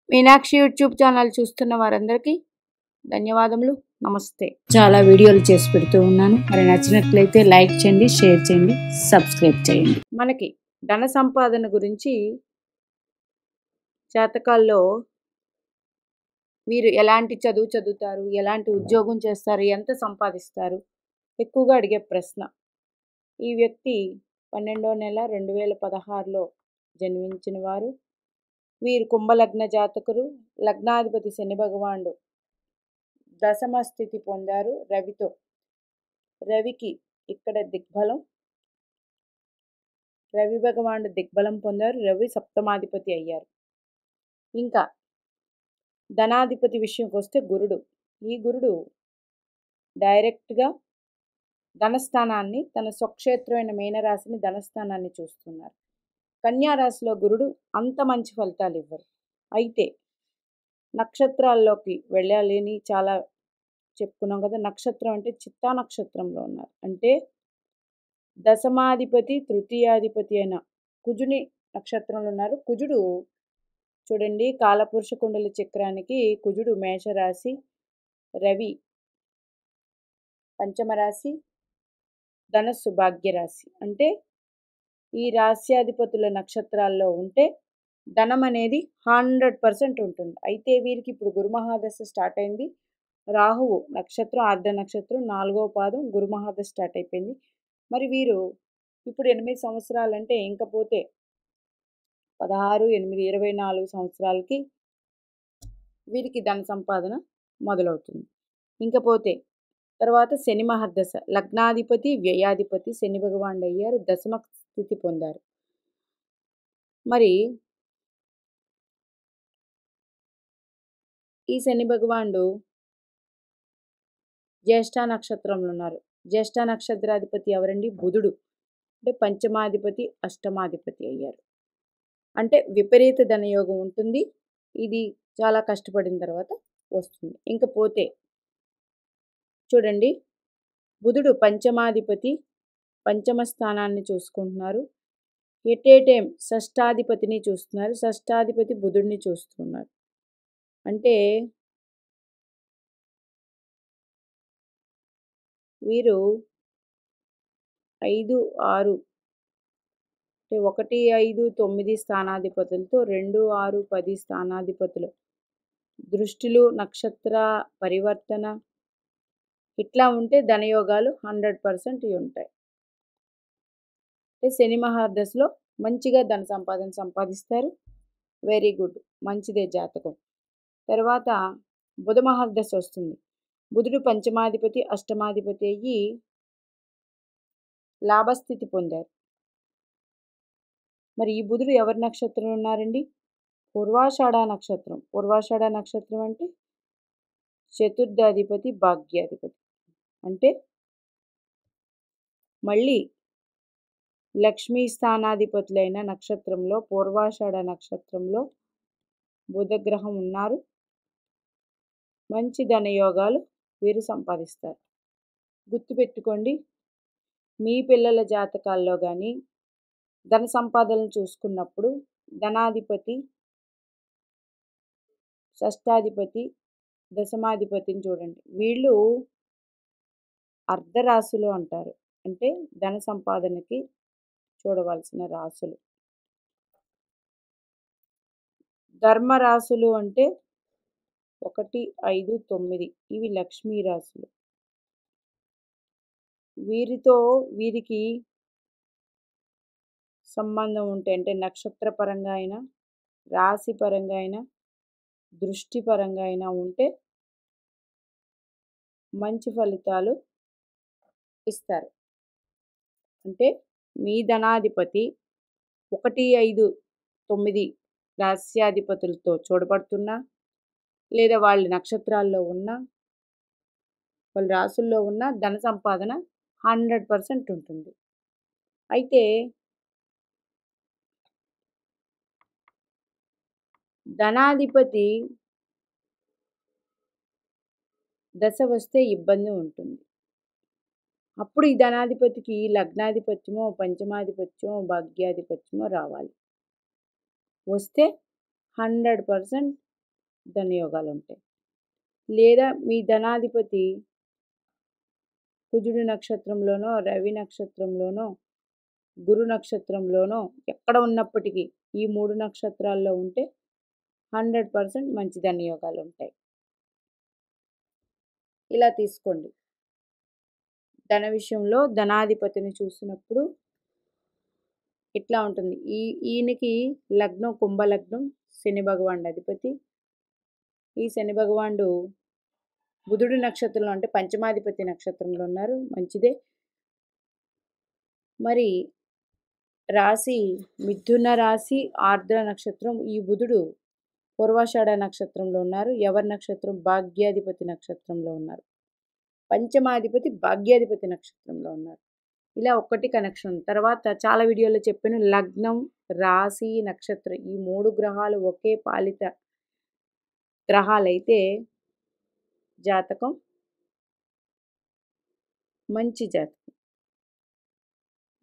Meenakshi YouTube channel చూస్తున్న వారందరికీ ధన్యవాదములు. నమస్తే. చాలా వీడియోలు చేసి పెడుతూ ఉన్నాను. మరి నచ్చినట్లయితే లైక్ చేయండి, షేర్ చేయండి, సబ్స్క్రైబ్ చేయండి. మనకి ధన సంపాదన గురించి జాతకాల్లో మీరు ఎలాంటి చదువు చదువుతారు, ఎలాంటి ఉద్యోగం చేస్తారు, ఎంత సంపాదిస్తారు ఎక్కువగా అడిగే ప్రశ్న. ఈ వ్యక్తి 12వ నెల 2016లో జన్మించిన వారు. వీరు కుంభలగ్న జాతకులు. లగ్నాధిపతి శని భగవానుడు దశమ స్థితి పొందారు రవితో. రవికి ఇక్కడ దిగ్బలం, రవి భగవానుడు దిగ్బలం పొందారు. రవి సప్తమాధిపతి అయ్యారు. ఇంకా ధనాధిపతి విషయంకి వస్తే గురుడు. ఈ గురుడు డైరెక్ట్గా ధనస్థానాన్ని, తన స్వక్షేత్రమైన మీనరాశిని ధనస్థానాన్ని చూస్తున్నారు. కన్యారాశిలో గురుడు అంత మంచి ఫలితాలు ఇవ్వరు. అయితే నక్షత్రాల్లోకి వెళ్ళాలని చాలా చెప్పుకున్నాం కదా. నక్షత్రం అంటే చిత్తా నక్షత్రంలో ఉన్నారు. అంటే దశమాధిపతి తృతీయాధిపతి అయిన కుజుని నక్షత్రంలో ఉన్నారు. కుజుడు చూడండి, కాలపురుష కుండలి చక్రానికి కుజుడు మేషరాశి, రవి పంచమరాశి, ధనస్సు భాగ్యరాశి. అంటే ఈ రాశ్యాధిపతుల నక్షత్రాల్లో ఉంటే ధనం అనేది 100% ఉంటుంది. అయితే వీరికి ఇప్పుడు గురుమహాదశ స్టార్ట్ అయింది. రాహువు నక్షత్రం, ఆర్ద్ర నక్షత్రం, 4వ పాదం గురుమహాదశ స్టార్ట్ అయిపోయింది. మరి వీరు ఇప్పుడు 8 సంవత్సరాలంటే ఇంకపోతే 16, 8, 24 సంవత్సరాలకి వీరికి ధన సంపాదన మొదలవుతుంది. ఇంకపోతే తర్వాత శని మహర్దశ, లగ్నాధిపతి వ్యయాధిపతి శని భగవానుడు అయ్యారు, దశమ స్థితి పొందారు. మరి ఈ శని భగవానుడు జ్యేష్ఠ నక్షత్రంలో ఉన్నారు. జ్యేష్ఠ నక్షత్రాధిపతి ఎవరండి? బుధుడు. అంటే పంచమాధిపతి అష్టమాధిపతి అయ్యారు. అంటే విపరీత ధనయోగం ఉంటుంది. ఇది చాలా కష్టపడిన తర్వాత వస్తుంది. ఇంకపోతే చూడండి, బుధుడు పంచమాధిపతి పంచమ స్థానాన్ని చూసుకుంటున్నారు. ఎట్ ఏ టైం షష్టాధిపతిని చూస్తున్నారు. షష్టాధిపతి బుధుడిని చూస్తున్నారు. అంటే వీరు 5, 6 అంటే 1, 5, 9 స్థానాధిపతులతో 2, 6, 10 స్థానాధిపతులు దృష్టిలు, నక్షత్ర పరివర్తన ఇట్లా ఉంటే ధనయోగాలు 100% ఉంటాయి. అంటే శని మహాదశలో మంచిగా ధన సంపాదిస్తారు. వెరీ గుడ్, మంచిదే జాతకం. తర్వాత బుధ మహాదశ వస్తుంది. బుధుడు పంచమాధిపతి అష్టమాధిపతి అయ్యి లాభస్థితి పొందారు. మరి ఈ బుధుడు ఎవరి నక్షత్రంలో ఉన్నారండి? పూర్వాషాఢ నక్షత్రం. పూర్వాషాఢ నక్షత్రం అంటే చతుర్థాధిపతి భాగ్యాధిపతి. అంటే మళ్ళీ లక్ష్మీ స్థానాధిపతులైన నక్షత్రంలో పూర్వాషాఢ నక్షత్రంలో బుధగ్రహం ఉన్నారు. మంచి ధనయోగాలు వీరు సంపాదిస్తారు. గుర్తుపెట్టుకోండి, మీ పిల్లల జాతకాల్లో కానీ ధన సంపాదనలు చూసుకున్నప్పుడు ధనాధిపతి, షష్టాధిపతి, దశమాధిపతిని చూడండి. వీళ్ళు అర్ధరాశులు అంటారు. అంటే ధన సంపాదనకి చూడవలసిన రాశులు. ధర్మరాశులు అంటే 1, 5, 9 ఇవి లక్ష్మీ రాశులు. వీరికి సంబంధం ఉంటే అంటే నక్షత్ర పరంగా అయినా, రాశి పరంగా అయినా, దృష్టి పరంగా అయినా ఉంటే మంచి ఫలితాలు ఇస్తారు. అంటే మీ ధనాధిపతి 1, 5, 9 రాశ్యాధిపతులతో చూడబడుతున్నా, లేదా వాళ్ళ నక్షత్రాల్లో ఉన్న, వాళ్ళ రాసుల్లో ఉన్న ధన సంపాదన 100% ఉంటుంది. అయితే ధనాధిపతి దశ వస్తే ఇబ్బంది ఉంటుంది. అప్పుడు ఈ ధనాధిపతికి లగ్నాధిపత్యమో, పంచమాధిపత్యమో, భాగ్యాధిపత్యమో రావాలి. వస్తే 100% ధనయోగాలు ఉంటాయి. లేదా మీ ధనాధిపతి కుజుడి నక్షత్రంలోనో, రవి నక్షత్రంలోనో, గురు నక్షత్రంలోనో ఎక్కడ ఉన్నప్పటికీ ఈ 3 నక్షత్రాల్లో ఉంటే 100% మంచి ధనయోగాలు ఉంటాయి. ఇలా తీసుకోండి. ధన విషయంలో ధనాధిపతిని చూసినప్పుడు ఇట్లా ఉంటుంది. ఈయనకి లగ్నం కుంభలగ్నం, శని భగవానుడు అధిపతి. ఈ శని భగవానుడు బుధుడి నక్షత్రంలో అంటే పంచమాధిపతి నక్షత్రంలో ఉన్నారు, మంచిదే. మరి రాశి మిథున రాశి, ఆర్ద్ర నక్షత్రం. ఈ బుధుడు పూర్వాషాఢ నక్షత్రంలో ఉన్నారు. ఎవరి నక్షత్రం? భాగ్యాధిపతి నక్షత్రంలో ఉన్నారు. పంచమాధిపతి భాగ్యాధిపతి నక్షత్రంలో ఉన్నారు. ఇలా ఒక్కటి కనెక్షన్. తర్వాత చాలా వీడియోలో చెప్పాను, లగ్నం, రాశి, నక్షత్రం ఈ 3 గ్రహాలు ఒకే పాలిత గ్రహాలైతే జాతకం మంచి జాతకం.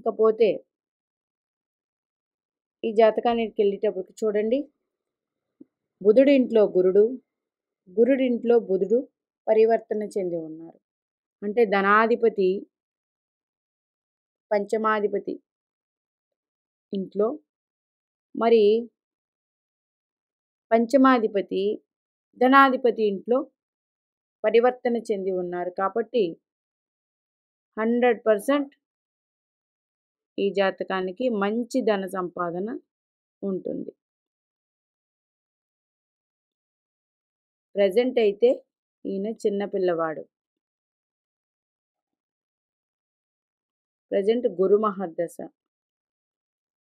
ఇకపోతే ఈ జాతకానికి వెళ్ళేటప్పటికి చూడండి, బుధుడి ఇంట్లో గురుడు, గురుడి ఇంట్లో బుధుడు పరివర్తన చెంది ఉన్నారు. అంటే ధనాధిపతి పంచమాధిపతి ఇంట్లో, మరి పంచమాధిపతి ధనాధిపతి ఇంట్లో పరివర్తన చెంది ఉన్నారు. కాబట్టి 100% ఈ జాతకానికి మంచి ధన సంపాదన ఉంటుంది. ప్రజెంట్ అయితే ఈయన చిన్నపిల్లవాడు. ప్రజెంట్ గురు మహర్దశ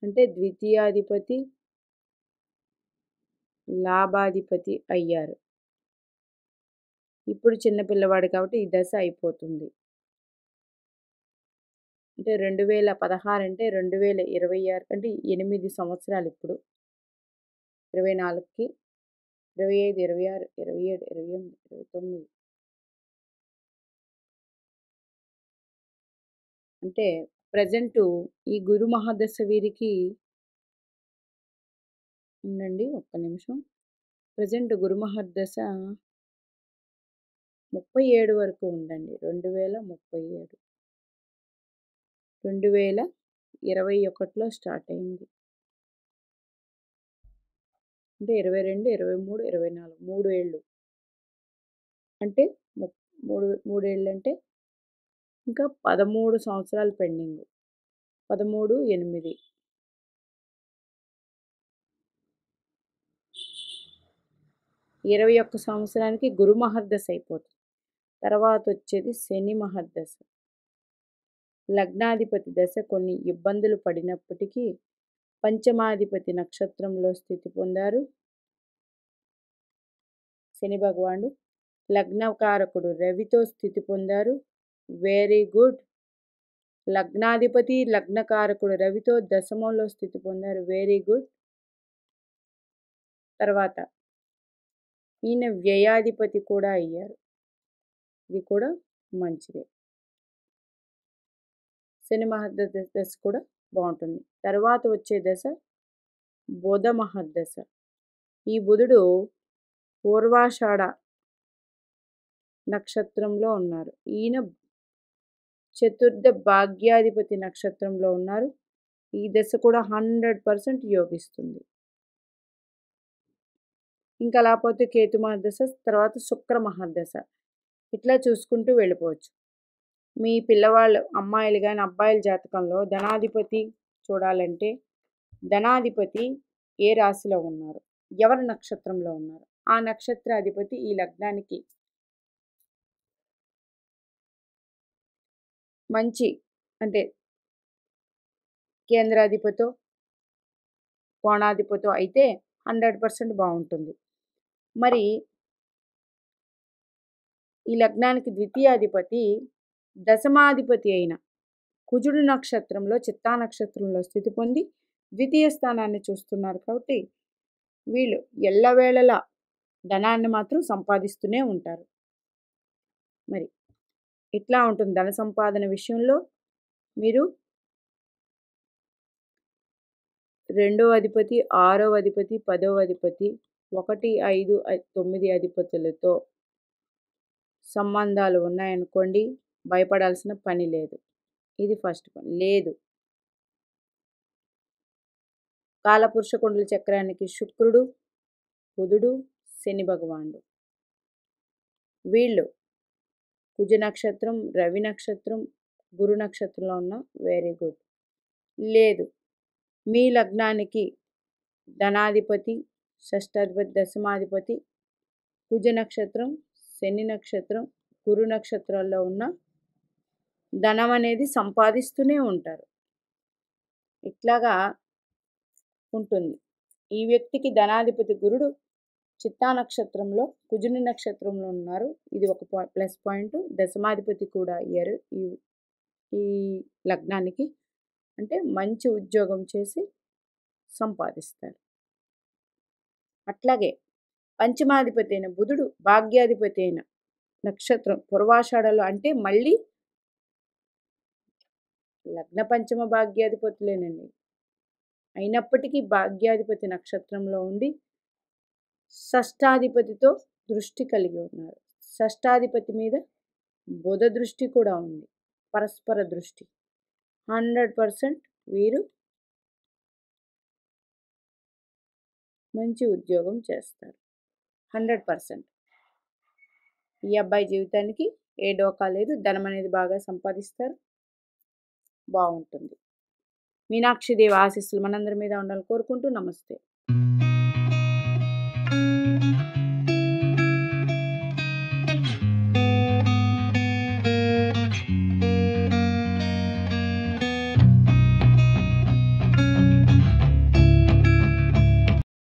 అంటే ద్వితీయాధిపతి లాభాధిపతి అయ్యారు. ఇప్పుడు చిన్నపిల్లవాడు కాబట్టి ఈ దశ అయిపోతుంది. అంటే 2016 అంటే 2026 అంటే 8 సంవత్సరాలు. ఇప్పుడు 24కి 25, 26, 27, 28, 29 అంటే ప్రజెంటు ఈ గురు మహాదశ వీరికి ఉండండి ఒక్క నిమిషం. ప్రజెంట్ గురు మహర్దశ 37 వరకు ఉందండి. 2037, 2021లో స్టార్ట్ అయింది. అంటే 22, 23, 24 3 ఏళ్ళు. అంటే 3 ఏళ్ళు అంటే ఇంకా 13 సంవత్సరాలు పెండింగ్. 13, 8 21 సంవత్సరానికి గురు మహర్దశ అయిపోతుంది. తర్వాత వచ్చేది శని మహర్దశ. లగ్నాధిపతి దశ కొన్ని ఇబ్బందులు పడినప్పటికీ పంచమాధిపతి నక్షత్రంలో స్థితి పొందారు శని భగవానుడు. లగ్నకారకుడు రవితో స్థితి పొందారు. Very good. లగ్నాధిపతి లగ్నకారకుడు రవితో దశమంలో స్థితి పొందారు. Very good. తర్వాత ఈయన వ్యయాధిపతి కూడా అయ్యారు. ఇది కూడా మంచిదే. శని మహర్దశ దశ కూడా బాగుంటుంది. తర్వాత వచ్చే దశ బుధ మహర్దశ. ఈ బుధుడు పూర్వాషాఢ నక్షత్రంలో ఉన్నారు. ఈయన చతుర్థ భాగ్యాధిపతి నక్షత్రంలో ఉన్నారు. ఈ దశ కూడా 100% యోగిస్తుంది. ఇంకా లేకపోతే కేతు మహర్దశ, తర్వాత శుక్ర మహర్దశ. ఇట్లా చూసుకుంటూ వెళ్ళిపోవచ్చు. మీ పిల్లవాళ్ళు అమ్మాయిలు కానీ అబ్బాయిల జాతకంలో ధనాధిపతి చూడాలంటే ధనాధిపతి ఏ రాశిలో ఉన్నారు, ఎవరి నక్షత్రంలో ఉన్నారు, ఆ నక్షత్రాధిపతి ఈ లగ్నానికి మంచి అంటే కేంద్రాధిపతో కోణాధిపతో అయితే 100% బాగుంటుంది. మరి ఈ లగ్నానికి ద్వితీయాధిపతి దశమాధిపతి అయిన కుజుడు నక్షత్రంలో చిత్తా నక్షత్రంలో స్థితి పొంది ద్వితీయ స్థానాన్ని చూస్తున్నారు. కాబట్టి వీళ్ళు ఎల్లవేళలా ధనాన్ని మాత్రం సంపాదిస్తూనే ఉంటారు. మరి ఇట్లా ఉంటుంది ధన సంపాదన విషయంలో. మీరు 2వ అధిపతి, 6వ అధిపతి, 10వ అధిపతి 1, 5, 9 అధిపతులతో సంబంధాలు ఉన్నాయనుకోండి, భయపడాల్సిన పని లేదు. ఇది ఫస్ట్ పని. లేదు, కాలపురుష కుండల చక్రానికి శుక్రుడు, బుధుడు, శని భగవానుడు, వీళ్ళు కుజ నక్షత్రం, రవి నక్షత్రం, గురు నక్షత్రంలో ఉన్న వెరీ గుడ్. లేదు, మీ లగ్నానికి ధనాధిపతి, షష్టాధిపతి, దశమాధిపతి కుజ నక్షత్రం, శని నక్షత్రం, గురు నక్షత్రాల్లో ఉన్న ధనం అనేది సంపాదిస్తూనే ఉంటారు. ఇట్లాగా ఉంటుంది. ఈ వ్యక్తికి ధనాధిపతి గురుడు చిత్తా నక్షత్రంలో, కుజుని నక్షత్రంలో ఉన్నారు. ఇది ఒక ప్లస్ పాయింట్. దశమాధిపతి కూడా అయ్యారు ఈ లగ్నానికి. అంటే మంచి ఉద్యోగం చేసి సంపాదిస్తారు. అట్లాగే పంచమాధిపతి అయిన బుధుడు భాగ్యాధిపతి అయిన నక్షత్రం పూర్వాషాఢలో, అంటే మళ్ళీ లగ్న పంచమ భాగ్యాధిపతులేనండి. అయినప్పటికీ భాగ్యాధిపతి నక్షత్రంలో ఉండి షష్టాధిపతితో దృష్టి కలిగి ఉన్నారు. షష్టాధిపతి మీద బుధ దృష్టి కూడా ఉంది, పరస్పర దృష్టి. 100% వీరు మంచి ఉద్యోగం చేస్తారు. 100%. ఈ అబ్బాయి జీవితానికి ఏ డోకా లేదు. ధనం అనేది బాగా సంపాదిస్తారు. బాగుంటుంది. మీనాక్షిదేవి ఆశీస్సులు మనందరి మీద ఉండాలని కోరుకుంటూ నమస్తే.